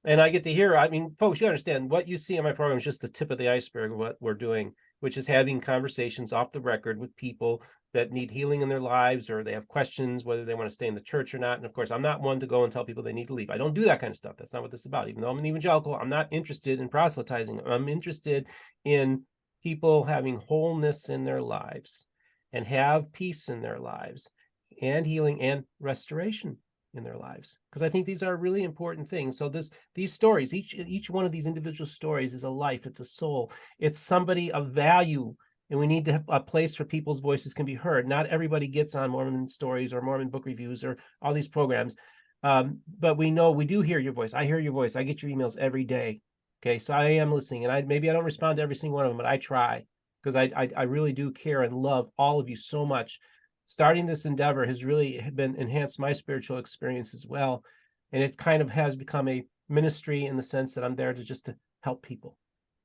And I get to hear, I mean, folks, you understand what you see on my program is just the tip of the iceberg of what we're doing, which is having conversations off the record with people that need healing in their lives, or they have questions whether they want to stay in the church or not. And of course, I'm not one to go and tell people they need to leave. I don't do that kind of stuff. That's not what this is about. Even though I'm an evangelical, I'm not interested in proselytizing. I'm interested in people having wholeness in their lives and have peace in their lives and healing and restoration in their lives, because I think these are really important things. So these stories, each one of these individual stories is a life, it's a soul, it's somebody of value, and we need to have a place where people's voices can be heard. Not everybody gets on Mormon stories or Mormon book reviews or all these programs, but we know we do hear your voice. I hear your voice. I get your emails every day. Okay, so I am listening, and maybe I don't respond to every single one of them, but I try, because I really do care and love all of you so much. Starting this endeavor has really been enhanced my spiritual experience as well. And it kind of has become a ministry in the sense that I'm there to help people,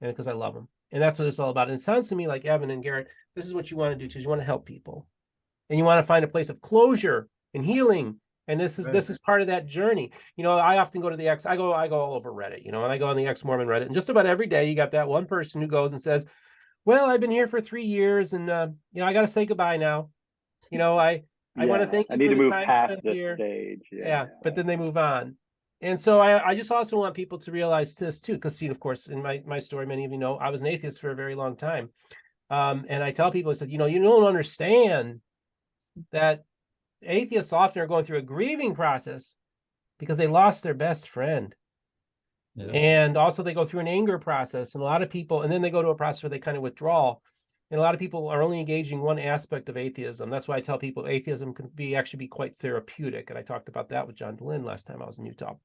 and because I love them. And that's what it's all about. And it sounds to me like, Evan and Garrett, this is what you want to do too. You want to help people, and you want to find a place of closure and healing. And this is part of that journey. You know, I often go to the I go all over Reddit, you know, and I go on the ex-Mormon Reddit, and just about every day you got that one person who goes and says, well, I've been here for 3 years, and you know, I got to say goodbye now. You know, I want to thank you for the time spent here. Stage. Yeah, but then they move on. And so I just also want people to realize this too, because see, of course, in my story, many of you know, I was an atheist for a very long time. And I tell people, I said, you know, you don't understand that atheists often are going through a grieving process because they lost their best friend. Yeah. And also they go through an anger process, and a lot of people, and then they go to a process where they kind of withdraw. And a lot of people are only engaging one aspect of atheism. That's why I tell people atheism can actually be quite therapeutic. And I talked about that with John Lynn last time I was in Utah.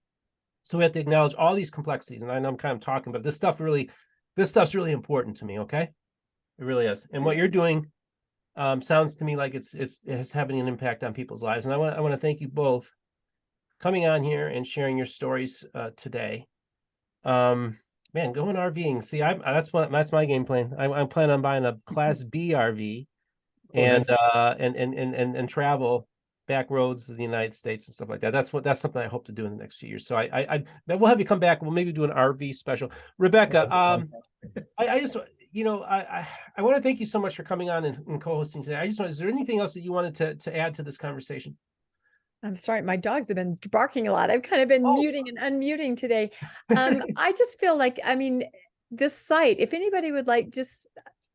So we have to acknowledge all these complexities. And I know I'm kind of talking, but this stuff's really important to me. Okay. It really is. And what you're doing sounds to me like it's having an impact on people's lives. And I want to thank you both for coming on here and sharing your stories today. Man, going RVing. See, that's my game plan. I'm planning on buying a Class B RV and and travel back roads of the United States and stuff like that. That's something I hope to do in the next few years. So we'll have you come back. We'll maybe do an RV special. Rebecca, I just I want to thank you so much for coming on and co-hosting today. Is there anything else that you wanted to add to this conversation? I'm sorry, my dogs have been barking a lot. I've kind of been muting and unmuting today. I just feel like, I mean, this site, if anybody would like just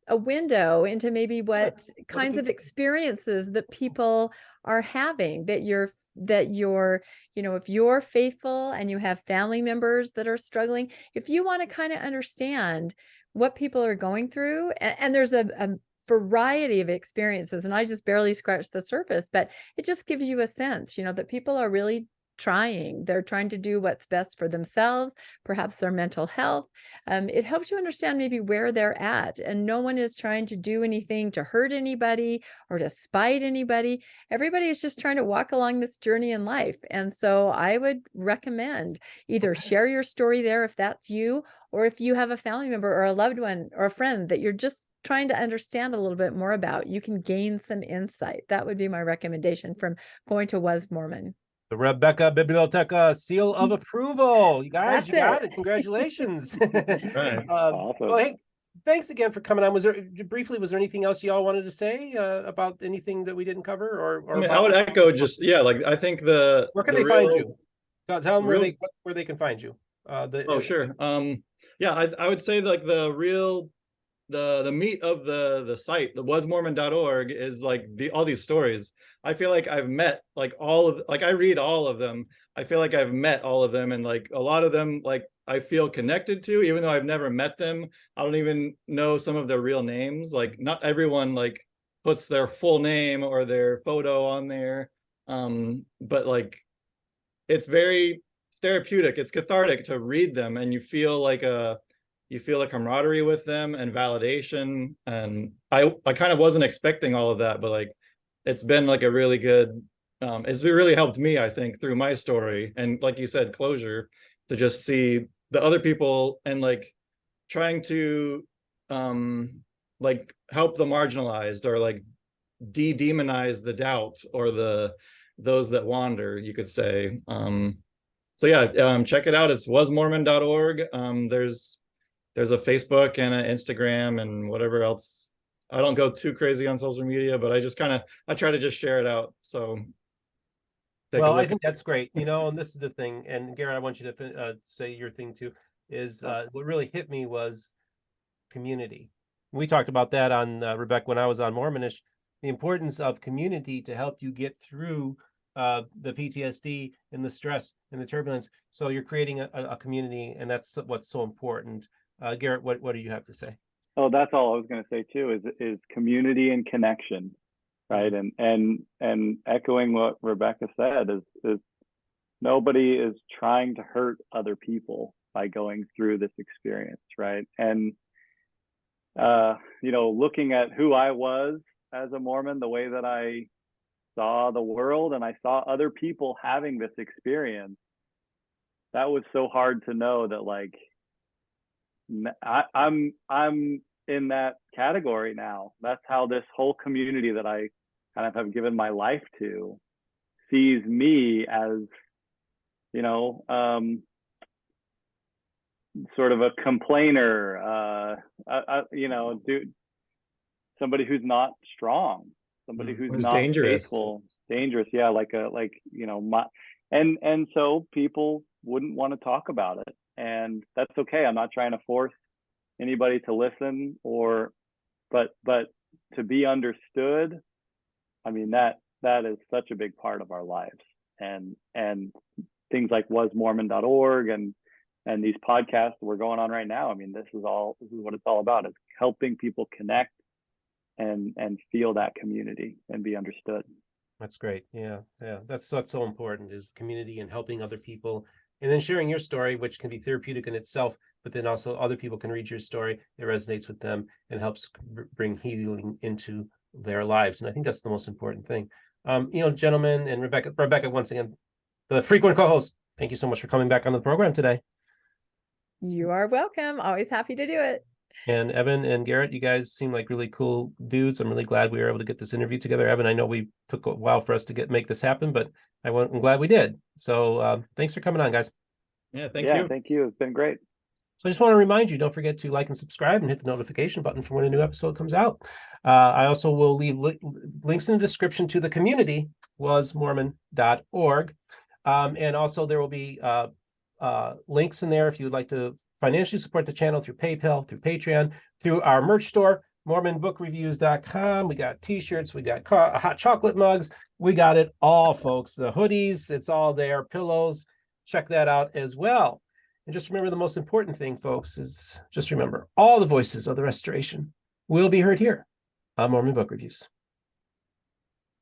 a window into maybe what kinds of experiences that people are having, that you're, if you're faithful and you have family members that are struggling, if you want to kind of understand what people are going through, and there's a variety of experiences, and I just barely scratched the surface, but it just gives you a sense, that people are really trying. They're trying to do what's best for themselves, perhaps their mental health. It helps you understand maybe where they're at, and no one is trying to do anything to hurt anybody or to spite anybody. Everybody is just trying to walk along this journey in life. And so I would recommend either share your story there if that's you, or if you have a family member or a loved one or a friend that you're just trying to understand a little bit more about, you can gain some insight. That would be my recommendation from going to Was Mormon. The Rebecca Biblioteca seal of approval. You guys, That's you got it. Congratulations. Right. Awesome. Well, hey, thanks again for coming on. Was there anything else you all wanted to say about anything that we didn't cover? Or I mean, I would echo just, like, I think where can they find you? Tell them where they can find you. Sure. Yeah, I would say like the meat of the site, the wasmormon.org, is like all these stories. I feel like I've met like I read all of them. I feel like I've met all of them, and like a lot of them, like I feel connected to, even though I've never met them. I don't even know some of their real names. Like not everyone like puts their full name or their photo on there. But like it's very therapeutic. It's cathartic to read them, and you feel a camaraderie with them and validation. And I kind of wasn't expecting all of that, but like it's been like a really good it's really helped me, I think, through my story, and like you said, closure, to just see the other people and like trying to like help the marginalized, or like demonize the doubt, or those that wander, you could say. So yeah, check it out. It's wasmormon.org. There's a Facebook and an Instagram and whatever else. I don't go too crazy on social media, but I try to just share it out. So I think that's great. And this is the thing. And Garrett, I want you to say your thing too, is what really hit me was community. We talked about that on Rebecca when I was on Mormonish, the importance of community to help you get through the PTSD and the stress and the turbulence. So you're creating a community, and that's what's so important. Garrett, what do you have to say? Oh, that's all I was going to say too, is community and connection, right? And echoing what Rebecca said, is nobody is trying to hurt other people by going through this experience, right? And looking at who I was as a Mormon, the way that I saw the world, and I saw other people having this experience, that was so hard to know that like I'm in that category now. That's how this whole community that I kind of have given my life to sees me, as sort of a complainer, somebody who's not strong, somebody who's not dangerous. faithful, dangerous. Yeah, and so people wouldn't want to talk about it, and that's okay. I'm not trying to force anybody to listen, but to be understood. I mean, that is such a big part of our lives, and things like wasmormon.org and And these podcasts we're going on right now, I mean, this is what it's all about. It's helping people connect and feel that community and be understood. That's great. Yeah. That's what's so important, is community and helping other people, and then sharing your story, which can be therapeutic in itself, but then also other people can read your story. It resonates with them and helps bring healing into their lives. And I think that's the most important thing. Gentlemen, and Rebecca, once again, the frequent co-host, thank you so much for coming back on the program today. You are welcome. Always happy to do it. And Evan and Garrett, you guys seem like really cool dudes. I'm really glad we were able to get this interview together. Evan, I know we took a while for us to make this happen, but I'm glad we did. So thanks for coming on, guys. Yeah, thank you. Thank you. It's been great. So I just want to remind you, don't forget to like and subscribe and hit the notification button for when a new episode comes out. I also will leave links in the description to the community, wasmormon.org. And also there will be links in there if you would like to financially support the channel through PayPal, through Patreon, through our merch store, mormonbookreviews.com. We got t-shirts, we got hot chocolate mugs, we got it all, folks. The hoodies, it's all there, pillows. Check that out as well. And just remember, the most important thing, folks, is just remember, all the voices of the restoration will be heard here on Mormon Book Reviews.